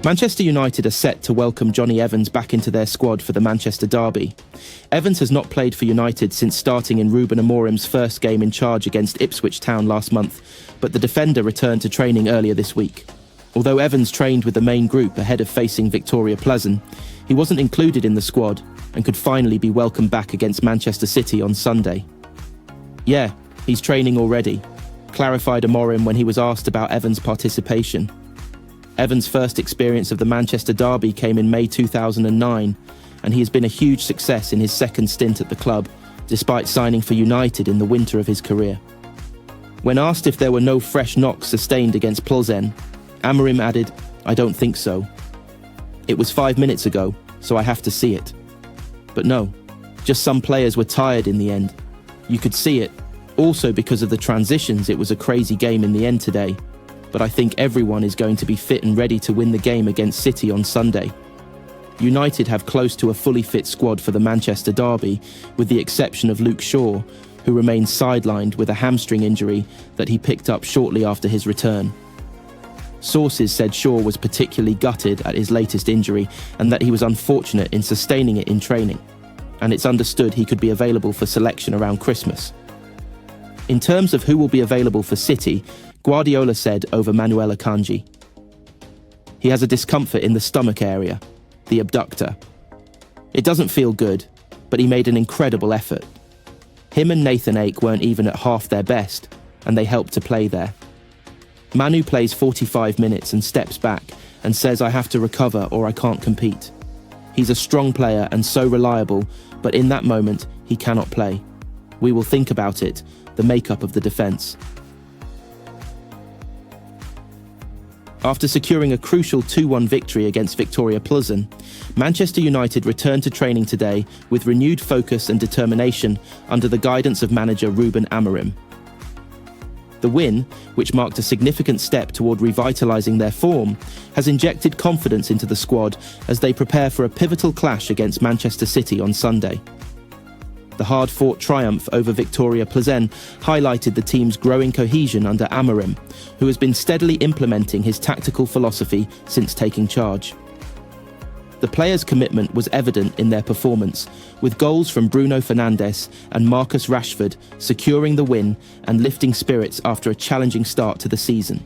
Manchester United are set to welcome Jonny Evans back into their squad for the Manchester derby. Evans has not played for United since starting in Ruben Amorim's first game in charge against Ipswich Town last month, but the defender returned to training earlier this week. Although Evans trained with the main group ahead of facing Victoria Pleasant, he wasn't included in the squad and could finally be welcomed back against Manchester City on Sunday. "Yeah, he's training already," clarified Amorim when he was asked about Evans' participation. Evans' first experience of the Manchester derby came in May 2009, and he has been a huge success in his second stint at the club, despite signing for United in the winter of his career. When asked if there were no fresh knocks sustained against Plzen, Amorim added, "I don't think so. It was 5 minutes ago, so I have to see it." But no, just some players were tired in the end. You could see it. Also because of the transitions, it was a crazy game in the end today. But I think everyone is going to be fit and ready to win the game against City on Sunday. United have close to a fully fit squad for the Manchester derby, with the exception of Luke Shaw, who remains sidelined with a hamstring injury that he picked up shortly after his return. Sources said Shaw was particularly gutted at his latest injury and that he was unfortunate in sustaining it in training, and it's understood he could be available for selection around Christmas. In terms of who will be available for City, Guardiola said over Manuel Akanji, "He has a discomfort in the stomach area, the abductor. It doesn't feel good, but he made an incredible effort. Him and Nathan Ake weren't even at half their best, and they helped to play there. Manu plays 45 minutes and steps back and says, 'I have to recover or I can't compete.' He's a strong player and so reliable, but in that moment, he cannot play. We will think about it, the makeup of the defence." After securing a crucial 2-1 victory against Victoria Pleasant, Manchester United returned to training today with renewed focus and determination under the guidance of manager Ruben Amorim. The win, which marked a significant step toward revitalising their form, has injected confidence into the squad as they prepare for a pivotal clash against Manchester City on Sunday. The hard-fought triumph over Victoria Pleasant highlighted the team's growing cohesion under Amorim, who has been steadily implementing his tactical philosophy since taking charge. The players' commitment was evident in their performance, with goals from Bruno Fernandes and Marcus Rashford securing the win and lifting spirits after a challenging start to the season.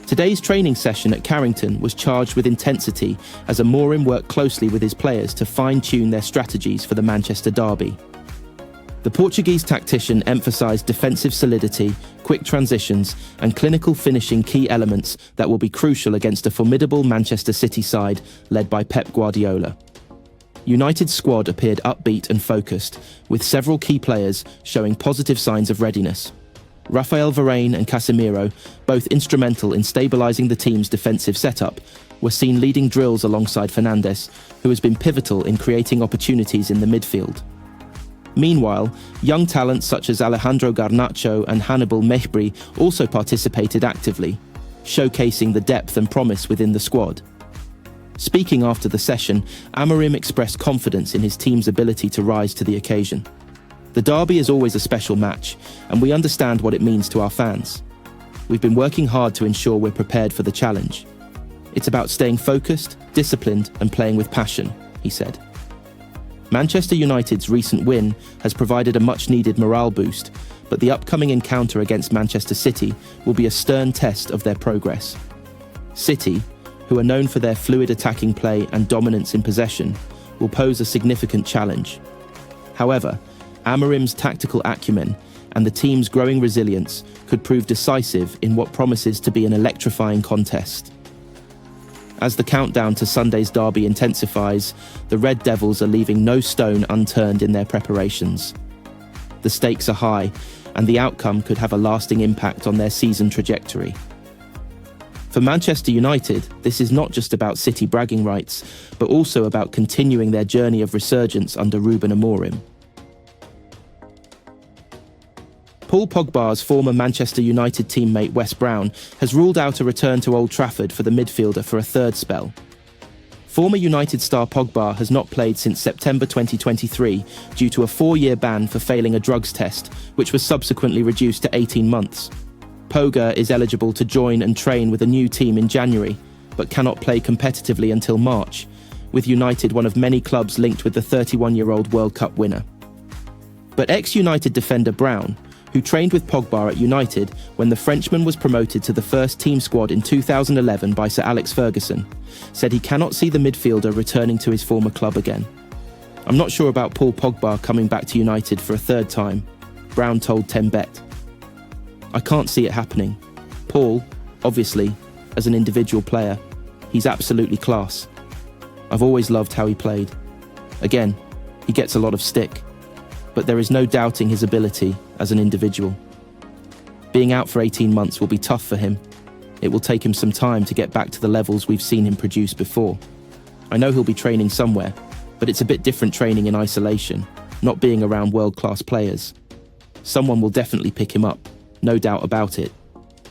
Today's training session at Carrington was charged with intensity as Amorim worked closely with his players to fine-tune their strategies for the Manchester derby. The Portuguese tactician emphasised defensive solidity, quick transitions and clinical finishing, key elements that will be crucial against a formidable Manchester City side led by Pep Guardiola. United's squad appeared upbeat and focused, with several key players showing positive signs of readiness. Raphael Varane and Casemiro, both instrumental in stabilising the team's defensive setup, were seen leading drills alongside Fernandes, who has been pivotal in creating opportunities in the midfield. Meanwhile, young talents such as Alejandro Garnacho and Hannibal Mejbri also participated actively, showcasing the depth and promise within the squad. Speaking after the session, Amorim expressed confidence in his team's ability to rise to the occasion. "The derby is always a special match, and we understand what it means to our fans. We've been working hard to ensure we're prepared for the challenge. It's about staying focused, disciplined, and playing with passion," he said. Manchester United's recent win has provided a much-needed morale boost, but the upcoming encounter against Manchester City will be a stern test of their progress. City, who are known for their fluid attacking play and dominance in possession, will pose a significant challenge. However, Amorim's tactical acumen and the team's growing resilience could prove decisive in what promises to be an electrifying contest. As the countdown to Sunday's derby intensifies, the Red Devils are leaving no stone unturned in their preparations. The stakes are high, and the outcome could have a lasting impact on their season trajectory. For Manchester United, this is not just about City bragging rights, but also about continuing their journey of resurgence under Ruben Amorim. Paul Pogba's former Manchester United teammate Wes Brown has ruled out a return to Old Trafford for the midfielder for a third spell. Former United star Pogba has not played since September 2023 due to a 4-year ban for failing a drugs test, which was subsequently reduced to 18 months. Pogba is eligible to join and train with a new team in January, but cannot play competitively until March, with United one of many clubs linked with the 31-year-old World Cup winner. But ex-United defender Brown, who trained with Pogba at United when the Frenchman was promoted to the first team squad in 2011 by Sir Alex Ferguson, said he cannot see the midfielder returning to his former club again. "I'm not sure about Paul Pogba coming back to United for a third time," Brown told 10Bet. "I can't see it happening. Paul, obviously, as an individual player, he's absolutely class. I've always loved how he played. Again, he gets a lot of stick, but there is no doubting his ability as an individual. Being out for 18 months will be tough for him. It will take him some time to get back to the levels we've seen him produce before. I know he'll be training somewhere, but it's a bit different training in isolation, not being around world-class players. Someone will definitely pick him up, no doubt about it,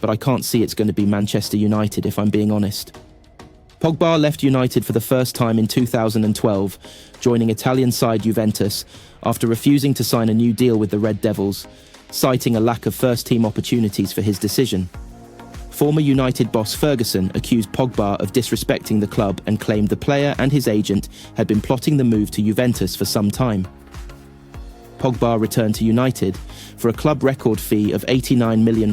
but I can't see it's going to be Manchester United if I'm being honest." Pogba left United for the first time in 2012, joining Italian side Juventus after refusing to sign a new deal with the Red Devils, citing a lack of first-team opportunities for his decision. Former United boss Ferguson accused Pogba of disrespecting the club and claimed the player and his agent had been plotting the move to Juventus for some time. Pogba returned to United for a club record fee of £89 million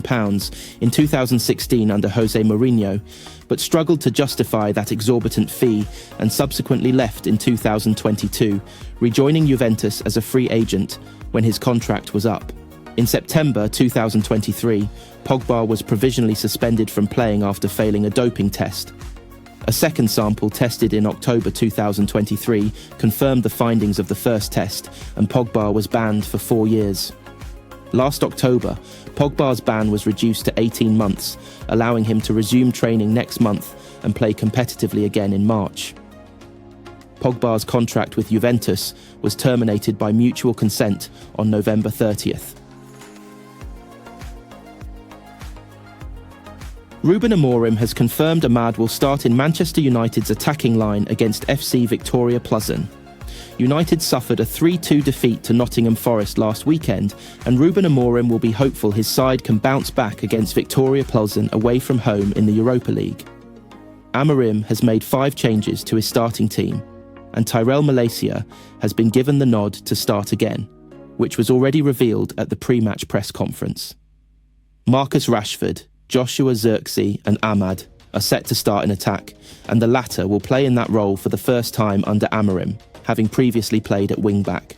in 2016 under Jose Mourinho, but struggled to justify that exorbitant fee and subsequently left in 2022, rejoining Juventus as a free agent when his contract was up. In September 2023, Pogba was provisionally suspended from playing after failing a doping test. A second sample tested in October 2023 confirmed the findings of the first test, and Pogba was banned for 4 years. Last October, Pogba's ban was reduced to 18 months, allowing him to resume training next month and play competitively again in March. Pogba's contract with Juventus was terminated by mutual consent on November 30th. Ruben Amorim has confirmed Amad will start in Manchester United's attacking line against FC Victoria Plzen. United suffered a 3-2 defeat to Nottingham Forest last weekend, and Ruben Amorim will be hopeful his side can bounce back against Victoria Plzen away from home in the Europa League. Amorim has made 5 changes to his starting team, and Tyrell Malacia has been given the nod to start again, which was already revealed at the pre-match press conference. Marcus Rashford, Joshua Zirkzee and Amad are set to start in attack, and the latter will play in that role for the first time under Amorim, having previously played at wing-back.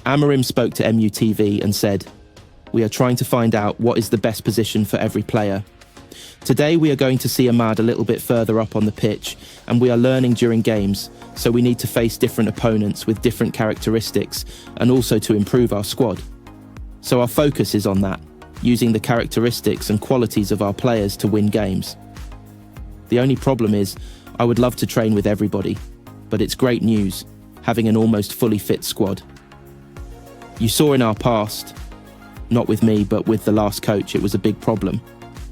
Amorim spoke to MUTV and said, "We are trying to find out what is the best position for every player. Today we are going to see Amad a little bit further up on the pitch, and we are learning during games, so we need to face different opponents with different characteristics and also to improve our squad. So our focus is on that, using the characteristics and qualities of our players to win games. The only problem is, I would love to train with everybody, but it's great news, having an almost fully fit squad. You saw in our past, not with me, but with the last coach, it was a big problem.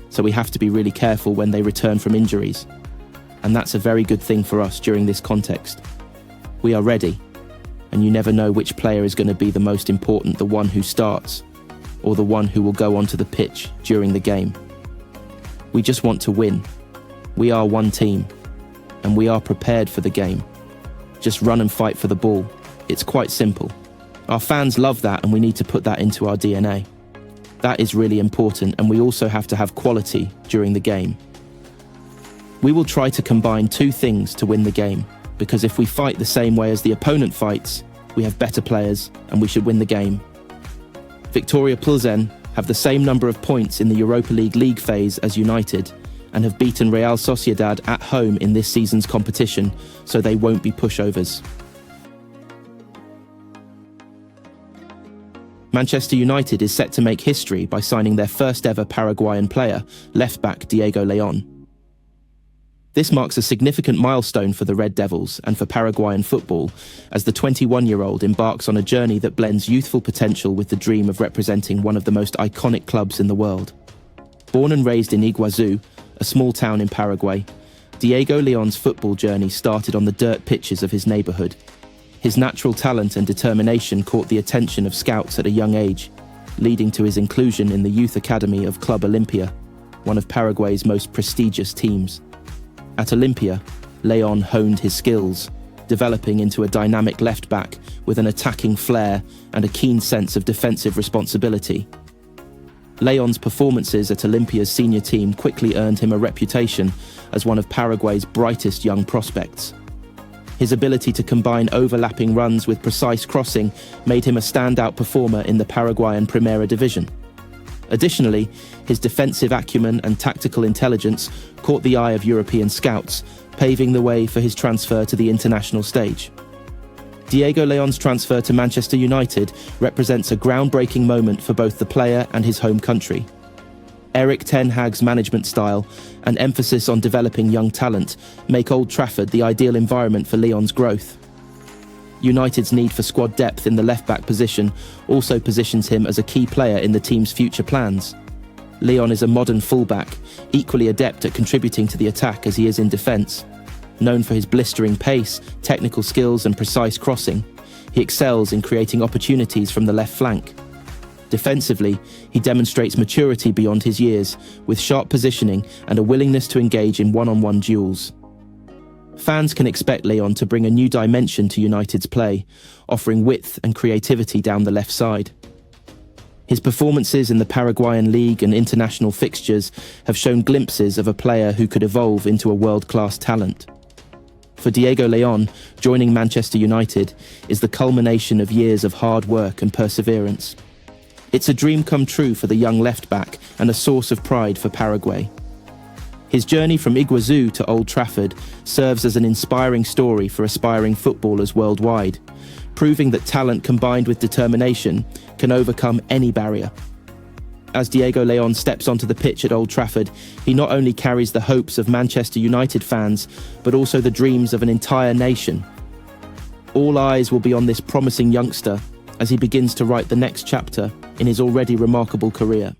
So we have to be really careful when they return from injuries. And that's a very good thing for us during this context. We are ready, and you never know which player is going to be the most important, the one who starts, or the one who will go onto the pitch during the game. We just want to win. We are one team, and we are prepared for the game. Just run and fight for the ball. It's quite simple. Our fans love that, and we need to put that into our DNA. That is really important, and we also have to have quality during the game. We will try to combine 2 things to win the game, because if we fight the same way as the opponent fights, we have better players, and we should win the game. Victoria Plzen have the same number of points in the Europa League phase as United, and have beaten Real Sociedad at home in this season's competition, so they won't be pushovers. Manchester United is set to make history by signing their first ever Paraguayan player, left-back Diego Leon. This marks a significant milestone for the Red Devils and for Paraguayan football, as the 21-year-old embarks on a journey that blends youthful potential with the dream of representing one of the most iconic clubs in the world. Born and raised in Iguazu, a small town in Paraguay, Diego Leon's football journey started on the dirt pitches of his neighbourhood. His natural talent and determination caught the attention of scouts at a young age, leading to his inclusion in the youth academy of Club Olimpia, one of Paraguay's most prestigious teams. At Olympia, Leon honed his skills, developing into a dynamic left-back with an attacking flair and a keen sense of defensive responsibility. Leon's performances at Olympia's senior team quickly earned him a reputation as one of Paraguay's brightest young prospects. His ability to combine overlapping runs with precise crossing made him a standout performer in the Paraguayan Primera Division. Additionally, his defensive acumen and tactical intelligence caught the eye of European scouts, paving the way for his transfer to the international stage. Diego Leon's transfer to Manchester United represents a groundbreaking moment for both the player and his home country. Erik Ten Hag's management style and emphasis on developing young talent make Old Trafford the ideal environment for Leon's growth. United's need for squad depth in the left-back position also positions him as a key player in the team's future plans. Leon is a modern fullback, equally adept at contributing to the attack as he is in defence. Known for his blistering pace, technical skills and precise crossing, he excels in creating opportunities from the left flank. Defensively, he demonstrates maturity beyond his years, with sharp positioning and a willingness to engage in one-on-one duels. Fans can expect Leon to bring a new dimension to United's play, offering width and creativity down the left side. His performances in the Paraguayan League and international fixtures have shown glimpses of a player who could evolve into a world-class talent. For Diego Leon, joining Manchester United is the culmination of years of hard work and perseverance. It's a dream come true for the young left-back and a source of pride for Paraguay. His journey from Iguazu to Old Trafford serves as an inspiring story for aspiring footballers worldwide, proving that talent combined with determination can overcome any barrier. As Diego Leon steps onto the pitch at Old Trafford, he not only carries the hopes of Manchester United fans, but also the dreams of an entire nation. All eyes will be on this promising youngster as he begins to write the next chapter in his already remarkable career.